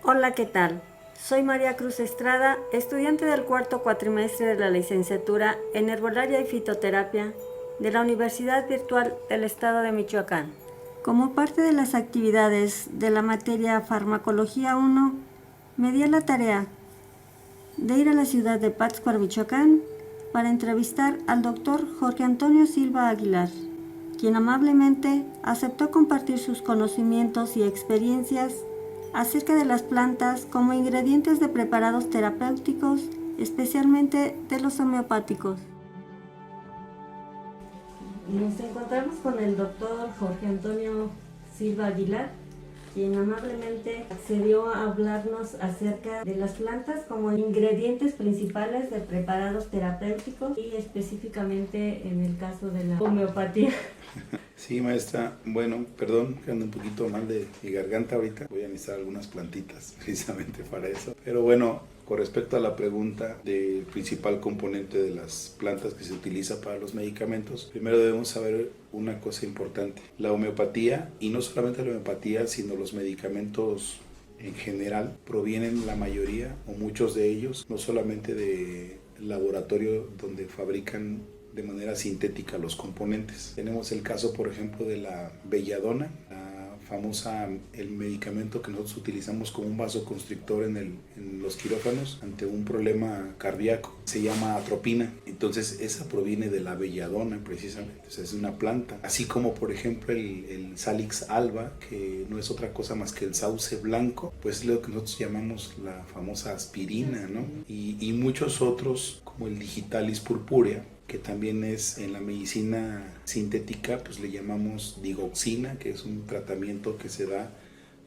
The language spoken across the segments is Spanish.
Hola, ¿qué tal? Soy María Cruz Estrada, estudiante del cuarto cuatrimestre de la licenciatura en Herbolaria y Fitoterapia de la Universidad Virtual del Estado de Michoacán. Como parte de las actividades de la materia Farmacología 1, me di a la tarea de ir a la ciudad de Pátzcuaro, Michoacán, para entrevistar al doctor Jorge Antonio Silva Aguilar, quien amablemente aceptó compartir sus conocimientos y experiencias acerca de las plantas como ingredientes de preparados terapéuticos, especialmente de los homeopáticos. Nos encontramos con el doctor Jorge Antonio Silva Aguilar, quien amablemente accedió a hablarnos acerca de las plantas como ingredientes principales de preparados terapéuticos y específicamente en el caso de la homeopatía. Sí, maestra. Bueno, perdón que ando un poquito mal de mi garganta ahorita. Voy a necesitar algunas plantitas precisamente para eso. Pero bueno, con respecto a la pregunta del principal componente de las plantas que se utiliza para los medicamentos, primero debemos saber una cosa importante. La homeopatía, y no solamente la homeopatía, sino los medicamentos en general, provienen la mayoría o muchos de ellos, no solamente de laboratorio donde fabrican de manera sintética los componentes. Tenemos el caso, por ejemplo, de la belladona, la famosa, el medicamento que nosotros utilizamos como un vasoconstrictor en los quirófanos ante un problema cardíaco. Se llama atropina. Entonces, esa proviene de la belladona precisamente. O sea, es una planta. Así como, por ejemplo, el Salix alba, que no es otra cosa más que el sauce blanco, pues es lo que nosotros llamamos la famosa aspirina, ¿no? Y muchos otros, como el Digitalis purpurea, que también es en la medicina sintética, pues le llamamos digoxina, que es un tratamiento que se da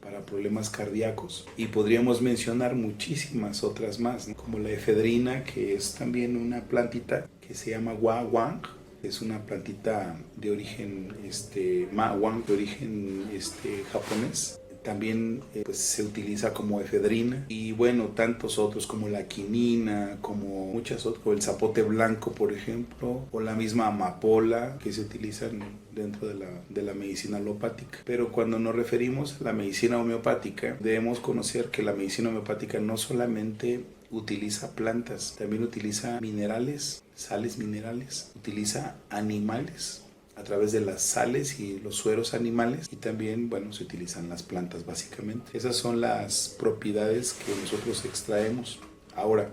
para problemas cardíacos. Y podríamos mencionar muchísimas otras más, ¿no? Como la efedrina, que es también una plantita que se llama Wawang. Es una plantita de origen Mawang, de origen japonés. También pues, se utiliza como efedrina, y bueno, tantos otros como la quinina, como muchas otras, o el zapote blanco, por ejemplo, o la misma amapola, que se utilizan dentro de la medicina alopática. Pero cuando nos referimos a la medicina homeopática, debemos conocer que la medicina homeopática no solamente utiliza plantas, también utiliza minerales, sales minerales, utiliza animales a través de las sales y los sueros animales, y también, bueno, se utilizan las plantas básicamente. Esas son las propiedades que nosotros extraemos. Ahora,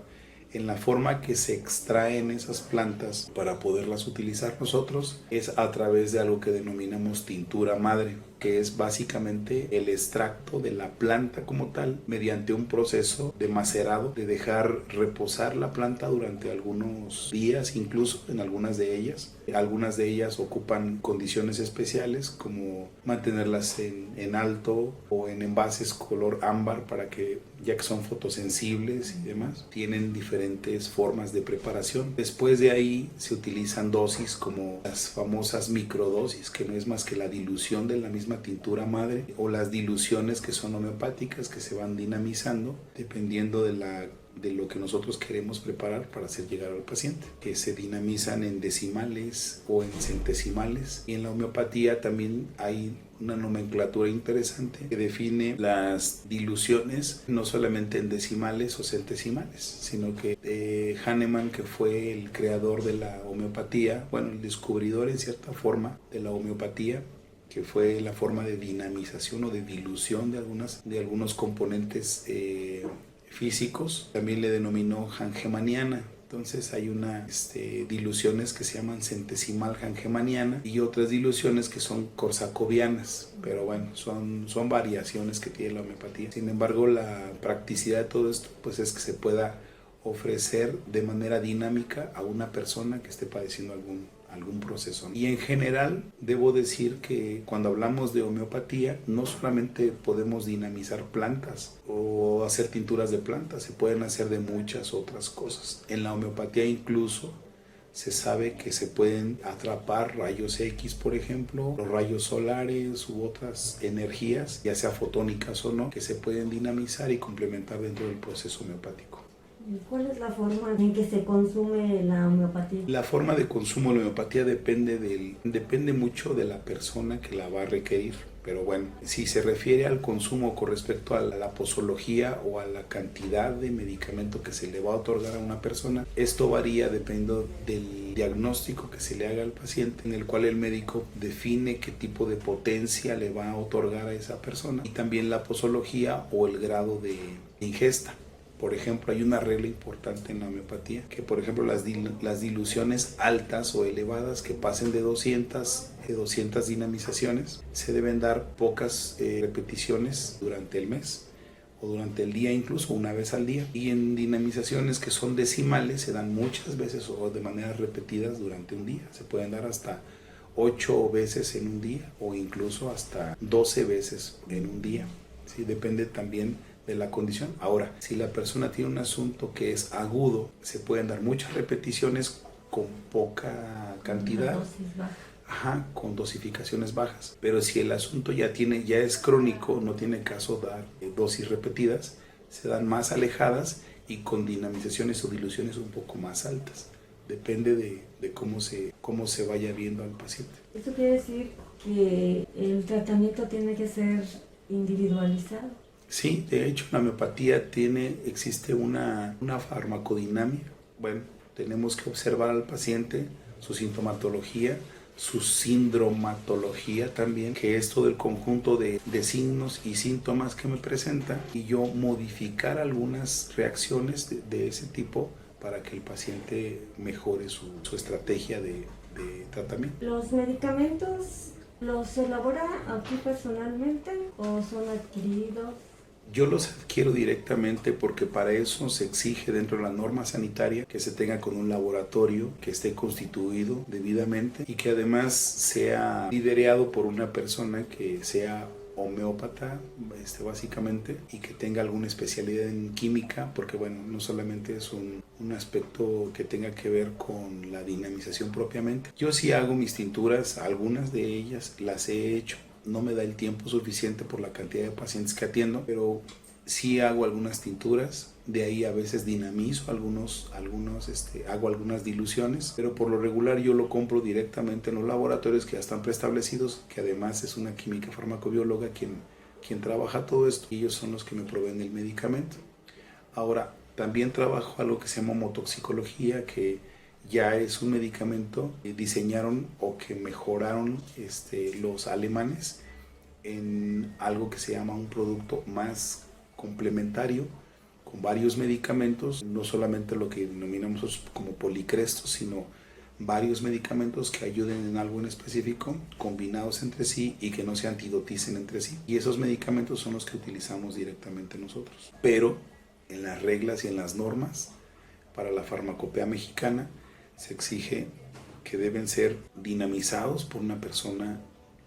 en la forma que se extraen esas plantas para poderlas utilizar nosotros es a través de algo que denominamos tintura madre, que es básicamente el extracto de la planta como tal mediante un proceso de macerado, de dejar reposar la planta durante algunos días, incluso en algunas de ellas. Algunas de ellas ocupan condiciones especiales como mantenerlas en alto o en envases color ámbar, para que, ya que son fotosensibles y demás, tienen diferentes formas de preparación. Después de ahí se utilizan dosis como las famosas microdosis, que no es más que la dilución de la misma tintura madre, o las diluciones que son homeopáticas, que se van dinamizando dependiendo de lo que nosotros queremos preparar para hacer llegar al paciente, que se dinamizan en decimales o en centesimales. Y en la homeopatía también hay una nomenclatura interesante que define las diluciones no solamente en decimales o centesimales, sino que Hahnemann, que fue el creador de la homeopatía, bueno, el descubridor en cierta forma de la homeopatía, que fue la forma de dinamización o de dilución de algunos componentes físicos, también le denominó hahnemanniana. Entonces hay unas diluciones que se llaman centesimal hahnemanniana y otras diluciones que son korsakovianas, pero bueno, son variaciones que tiene la homeopatía. Sin embargo, la practicidad de todo esto pues es que se pueda ofrecer de manera dinámica a una persona que esté padeciendo algún proceso. Y en general debo decir que cuando hablamos de homeopatía no solamente podemos dinamizar plantas o hacer tinturas de plantas, se pueden hacer de muchas otras cosas. En la homeopatía incluso se sabe que se pueden atrapar rayos X, por ejemplo, los rayos solares u otras energías, ya sea fotónicas o no, que se pueden dinamizar y complementar dentro del proceso homeopático. ¿Cuál es la forma en que se consume la homeopatía? La forma de consumo de la homeopatía depende mucho de la persona que la va a requerir. Pero bueno, si se refiere al consumo con respecto a la posología o a la cantidad de medicamento que se le va a otorgar a una persona, esto varía dependiendo del diagnóstico que se le haga al paciente, en el cual el médico define qué tipo de potencia le va a otorgar a esa persona, y también la posología o el grado de ingesta. Por ejemplo, hay una regla importante en la homeopatía, que por ejemplo las diluciones altas o elevadas que pasen de 200 dinamizaciones, se deben dar pocas repeticiones durante el mes o durante el día, incluso una vez al día. Y en dinamizaciones que son decimales se dan muchas veces o de maneras repetidas durante un día. Se pueden dar hasta 8 veces en un día o incluso hasta 12 veces en un día. ¿Sí? Depende también de la condición. Ahora, si la persona tiene un asunto que es agudo, se pueden dar muchas repeticiones con poca cantidad. Ajá, con dosificaciones bajas. Pero si el asunto ya es crónico, no tiene caso dar dosis repetidas, se dan más alejadas y con dinamizaciones o diluciones un poco más altas. Depende de cómo se vaya viendo al paciente. ¿Esto quiere decir que el tratamiento tiene que ser individualizado? Sí, de hecho la homeopatía existe una farmacodinamia. Bueno, tenemos que observar al paciente, su sintomatología, su sindromatología también, que es todo el conjunto de signos y síntomas que me presenta, y yo modificar algunas reacciones de ese tipo para que el paciente mejore su estrategia de tratamiento. ¿Los medicamentos los elabora aquí personalmente o son adquiridos? Yo los adquiero directamente porque para eso se exige dentro de la norma sanitaria que se tenga con un laboratorio que esté constituido debidamente y que además sea liderado por una persona que sea homeópata, básicamente, y que tenga alguna especialidad en química, porque bueno, no solamente es un aspecto que tenga que ver con la dinamización propiamente. Yo sí hago mis tinturas, algunas de ellas las he hecho. No me da el tiempo suficiente por la cantidad de pacientes que atiendo, pero sí hago algunas tinturas, de ahí a veces dinamizo hago algunas diluciones, pero por lo regular yo lo compro directamente en los laboratorios que ya están preestablecidos, que además es una química farmacobióloga quien trabaja todo esto, y ellos son los que me proveen el medicamento. Ahora, también trabajo algo que se llama homotoxicología, que ya es un medicamento que diseñaron o que mejoraron los alemanes en algo que se llama un producto más complementario con varios medicamentos, no solamente lo que denominamos como policrestos, sino varios medicamentos que ayuden en algo en específico, combinados entre sí y que no se antidoticen entre sí. Y esos medicamentos son los que utilizamos directamente nosotros. Pero en las reglas y en las normas para la farmacopea mexicana se exige que deben ser dinamizados por una persona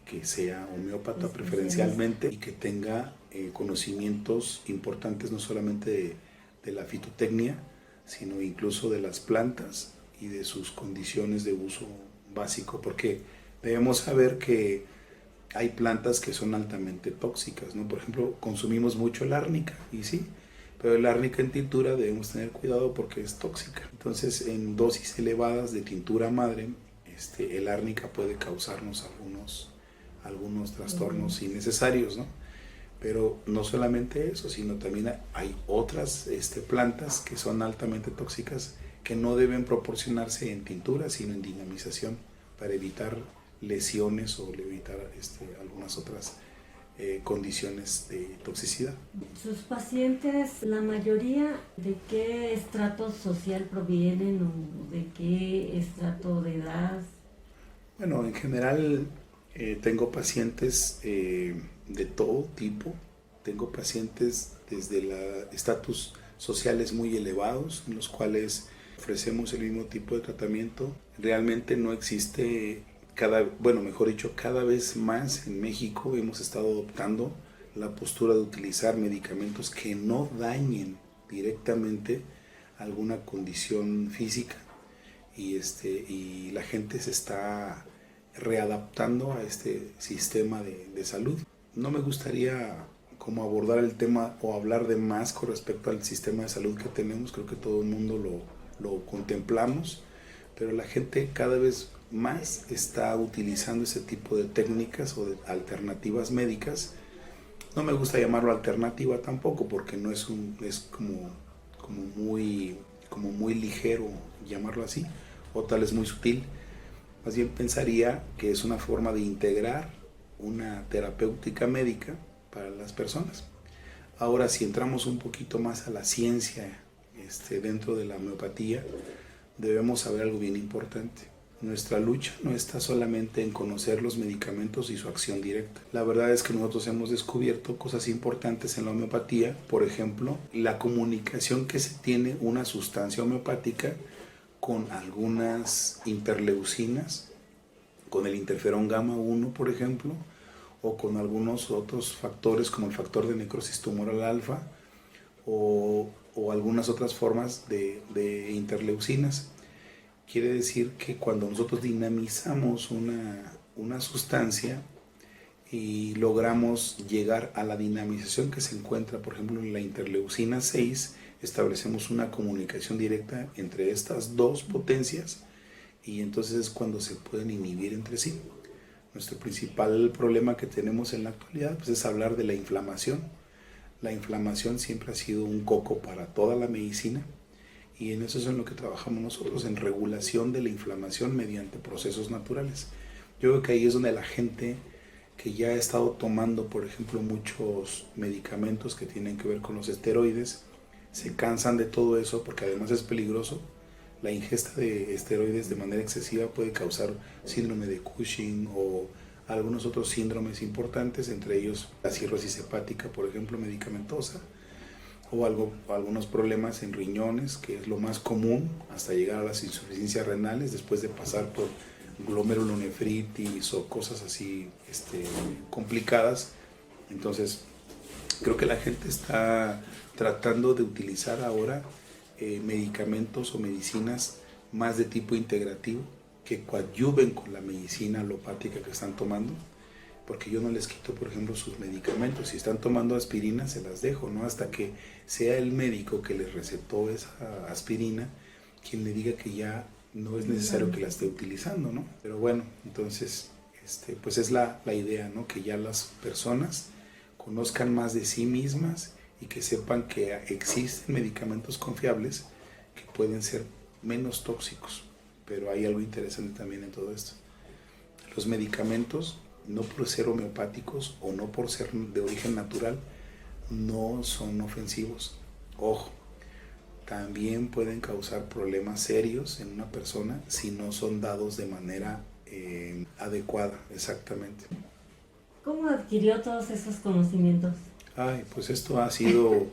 que sea homeópata preferencialmente y que tenga conocimientos importantes no solamente de la fitotecnia, sino incluso de las plantas y de sus condiciones de uso básico, porque debemos saber que hay plantas que son altamente tóxicas, ¿no? Por ejemplo, consumimos mucho el árnica, y sí, pero el árnica en tintura debemos tener cuidado porque es tóxica. Entonces, en dosis elevadas de tintura madre, el árnica puede causarnos algunos trastornos innecesarios, ¿no? Pero no solamente eso, sino también hay otras plantas que son altamente tóxicas que no deben proporcionarse en tintura, sino en dinamización, para evitar lesiones o evitar algunas otras condiciones de toxicidad. ¿Sus pacientes, la mayoría, de qué estrato social provienen o de qué estrato de edad? Bueno, en general tengo pacientes de todo tipo. Tengo pacientes desde estatus sociales muy elevados, en los cuales ofrecemos el mismo tipo de tratamiento. Realmente no existe, cada vez más en México hemos estado adoptando la postura de utilizar medicamentos que no dañen directamente alguna condición física, y la gente se está readaptando a este sistema de salud. No me gustaría como abordar el tema o hablar de más con respecto al sistema de salud que tenemos. Creo que todo el mundo lo contemplamos, pero la gente cada vez más está utilizando ese tipo de técnicas o de alternativas médicas. No me gusta llamarlo alternativa tampoco, porque no es como muy ligero llamarlo así, o tal es muy sutil. Más bien pensaría que es una forma de integrar una terapéutica médica para las personas. Ahora, si entramos un poquito más a la ciencia dentro de la homeopatía, debemos saber algo bien importante. Nuestra lucha no está solamente en conocer los medicamentos y su acción directa. La verdad es que nosotros hemos descubierto cosas importantes en la homeopatía, por ejemplo, la comunicación que se tiene una sustancia homeopática con algunas interleucinas, con el interferón gamma 1, por ejemplo, o con algunos otros factores como el factor de necrosis tumoral alfa o algunas otras formas de interleucinas. Quiere decir que cuando nosotros dinamizamos una sustancia y logramos llegar a la dinamización que se encuentra, por ejemplo, en la interleucina 6, establecemos una comunicación directa entre estas dos potencias y entonces es cuando se pueden inhibir entre sí. Nuestro principal problema que tenemos en la actualidad pues, es hablar de la inflamación. La inflamación siempre ha sido un coco para toda la medicina y en eso es en lo que trabajamos nosotros, en regulación de la inflamación mediante procesos naturales. Yo creo que ahí es donde la gente que ya ha estado tomando, por ejemplo, muchos medicamentos que tienen que ver con los esteroides, se cansan de todo eso porque además es peligroso. La ingesta de esteroides de manera excesiva puede causar síndrome de Cushing o algunos otros síndromes importantes, entre ellos la cirrosis hepática, por ejemplo, medicamentosa, o algunos problemas en riñones, que es lo más común, hasta llegar a las insuficiencias renales después de pasar por glomerulonefritis o cosas así complicadas. Entonces, creo que la gente está tratando de utilizar ahora medicamentos o medicinas más de tipo integrativo que coadyuven con la medicina alopática que están tomando, porque yo no les quito, por ejemplo, sus medicamentos. Si están tomando aspirina, se las dejo, ¿no? Hasta que sea el médico que les recetó esa aspirina quien le diga que ya no es necesario que la esté utilizando, ¿no? Pero bueno, entonces, pues es la idea, ¿no? Que ya las personas conozcan más de sí mismas y que sepan que existen medicamentos confiables que pueden ser menos tóxicos. Pero hay algo interesante también en todo esto. Los medicamentos, no por ser homeopáticos o no por ser de origen natural, no son ofensivos. Ojo, también pueden causar problemas serios en una persona si no son dados de manera adecuada, exactamente. ¿Cómo adquirió todos esos conocimientos? Ay, pues esto ha sido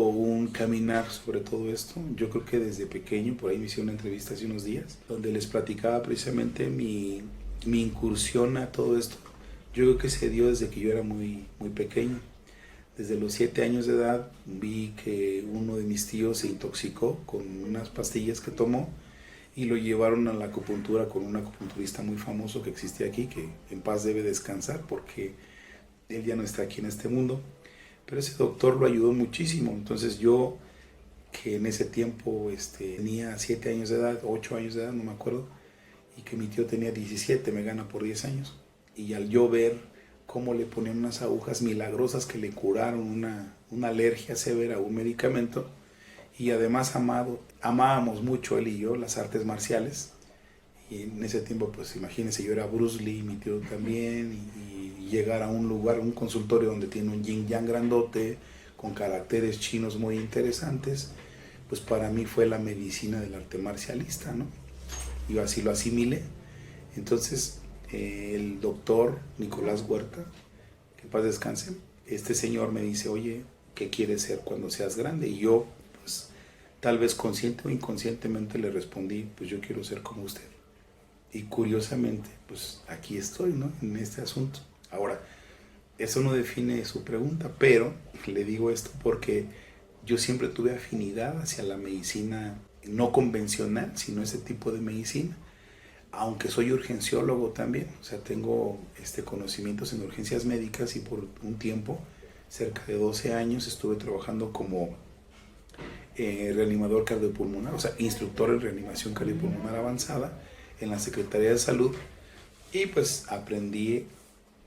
un caminar sobre todo esto. Yo creo que desde pequeño, por ahí me hice una entrevista hace unos días, donde les platicaba precisamente mi incursión a todo esto. Yo creo que se dio desde que yo era muy, muy pequeño. Desde los 7 años de edad vi que uno de mis tíos se intoxicó con unas pastillas que tomó y lo llevaron a la acupuntura con un acupunturista muy famoso que existía aquí, que en paz debe descansar porque él ya no está aquí en este mundo. Pero ese doctor lo ayudó muchísimo. Entonces yo, que en ese tiempo tenía 7 años de edad, 8 años de edad, no me acuerdo, y que mi tío tenía 17, me gana por 10 años. Y al yo ver cómo le ponían unas agujas milagrosas que le curaron una alergia severa a un medicamento, y además amábamos mucho él y yo las artes marciales, y en ese tiempo pues imagínense, yo era Bruce Lee, mi tío también, y llegar a un lugar, un consultorio donde tiene un yin yang grandote con caracteres chinos muy interesantes, pues para mí fue la medicina del arte marcialista, ¿no? Yo así lo asimilé. Entonces el doctor Nicolás Huerta, que paz descanse, este señor me dice, oye, ¿qué quieres ser cuando seas grande? Y yo, pues tal vez consciente o inconscientemente le respondí, pues yo quiero ser como usted. Y curiosamente, pues aquí estoy, ¿no? En este asunto. Ahora, eso no define su pregunta, pero le digo esto porque yo siempre tuve afinidad hacia la medicina no convencional, sino ese tipo de medicina. Aunque soy urgenciólogo también, o sea, tengo conocimientos en urgencias médicas y por un tiempo, cerca de 12 años, estuve trabajando como reanimador cardiopulmonar, o sea, instructor en reanimación cardiopulmonar avanzada en la Secretaría de Salud y pues aprendí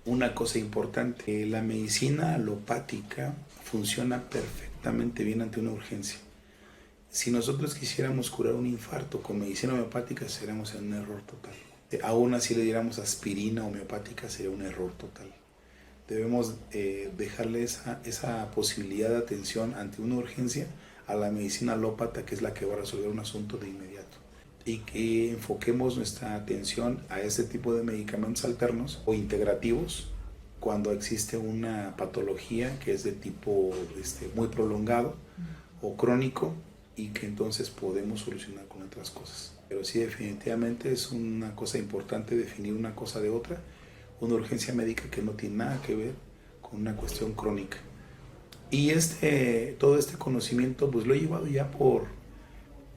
una cosa importante. La medicina alopática funciona perfectamente bien ante una urgencia. Si nosotros quisiéramos curar un infarto con medicina homeopática, seríamos en un error total. Aún así le diéramos aspirina homeopática, sería un error total. Debemos dejarle esa posibilidad de atención ante una urgencia a la medicina alópata, que es la que va a resolver un asunto de inmediato. Y que enfoquemos nuestra atención a este tipo de medicamentos alternos o integrativos cuando existe una patología que es de tipo muy prolongado o crónico y que entonces podemos solucionar con otras cosas. Pero sí, definitivamente es una cosa importante definir una cosa de otra, una urgencia médica que no tiene nada que ver con una cuestión crónica. Y todo este conocimiento pues lo he llevado ya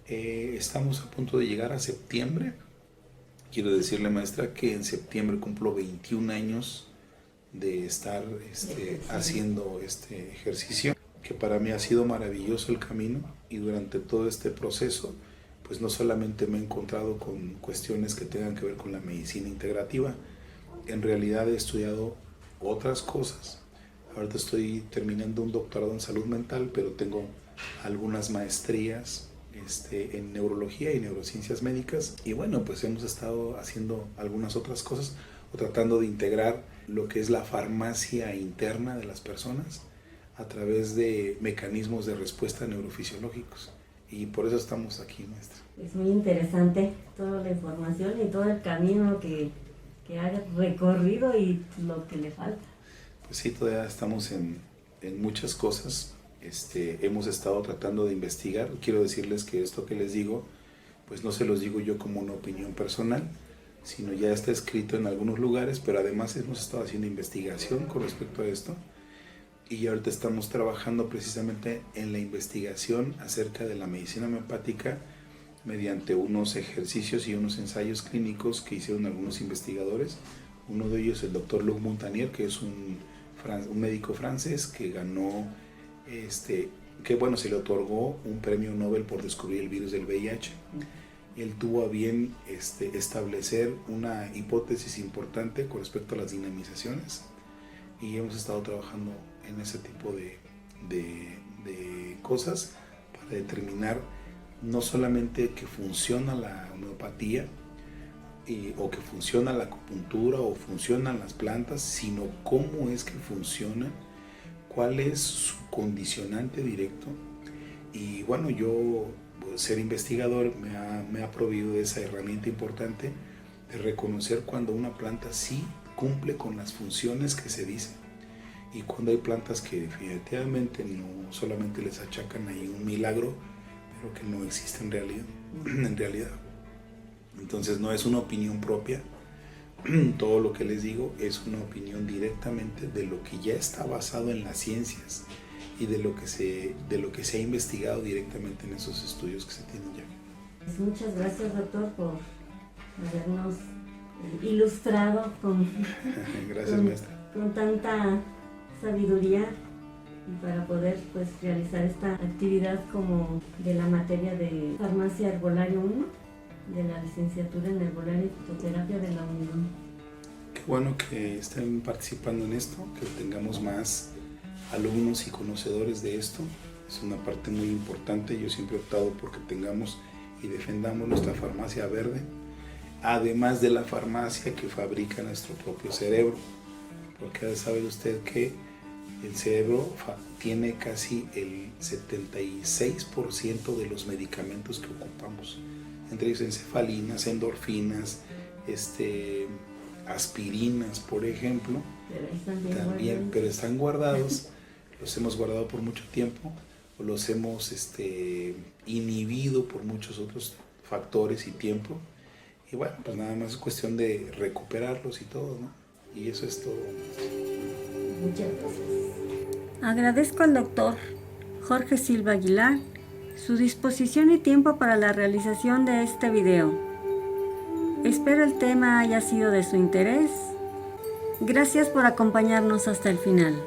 estamos a punto de llegar a septiembre. Quiero decirle, maestra, que en septiembre cumplo 21 años de estar haciendo este ejercicio, que para mí ha sido maravilloso el camino, y durante todo este proceso pues no solamente me he encontrado con cuestiones que tengan que ver con la medicina integrativa, en realidad he estudiado otras cosas. Ahorita estoy terminando un doctorado en salud mental, pero tengo algunas maestrías en neurología y neurociencias médicas, y bueno, pues hemos estado haciendo algunas otras cosas o tratando de integrar lo que es la farmacia interna de las personas a través de mecanismos de respuesta neurofisiológicos, y por eso estamos aquí, maestra. Es muy interesante toda la información y todo el camino que ha recorrido y lo que le falta. Pues sí, todavía estamos en muchas cosas. Hemos estado tratando de investigar. Quiero decirles que esto que les digo, pues no se los digo yo como una opinión personal, sino ya está escrito en algunos lugares, pero además hemos estado haciendo investigación con respecto a esto, y ahorita estamos trabajando precisamente en la investigación acerca de la medicina homeopática mediante unos ejercicios y unos ensayos clínicos que hicieron algunos investigadores. Uno de ellos el doctor Luc Montagnier, que es un médico francés que ganó se le otorgó un premio Nobel por descubrir el virus del VIH. Él tuvo a bien establecer una hipótesis importante con respecto a las dinamizaciones, y hemos estado trabajando en ese tipo de cosas para determinar no solamente que funciona la homeopatía o que funciona la acupuntura o funcionan las plantas, sino cómo es que funcionan, cuál es su condicionante directo. Y bueno, yo ser investigador me ha proveído de esa herramienta importante de reconocer cuando una planta sí cumple con las funciones que se dicen, y cuando hay plantas que definitivamente no solamente les achacan ahí un milagro, pero que no existe en realidad. Entonces no es una opinión propia, todo lo que les digo es una opinión directamente de lo que ya está basado en las ciencias y de lo que se ha investigado directamente en esos estudios que se tienen ya. Pues muchas gracias, doctor, por habernos ilustrado Gracias, maestra. Con tanta sabiduría, y para poder pues realizar esta actividad como de la materia de farmacia herbolaria 1 de la licenciatura en herbolaria y fitoterapia de la UNAM. Qué bueno que estén participando en esto, que tengamos más alumnos y conocedores de esto. Es una parte muy importante. Yo siempre he optado porque tengamos y defendamos nuestra farmacia verde, además de la farmacia que fabrica nuestro propio cerebro, porque ya sabe usted que el cerebro tiene casi el 76% de los medicamentos que ocupamos, entre ellos encefalinas, endorfinas, aspirinas, por ejemplo, pero están guardados, los hemos guardado por mucho tiempo, o los hemos inhibido por muchos otros factores y tiempo, y bueno, pues nada más es cuestión de recuperarlos y todo, ¿no? Y eso es todo. Muchas gracias. Agradezco al doctor Jorge Silva Aguilar su disposición y tiempo para la realización de este video. Espero el tema haya sido de su interés. Gracias por acompañarnos hasta el final.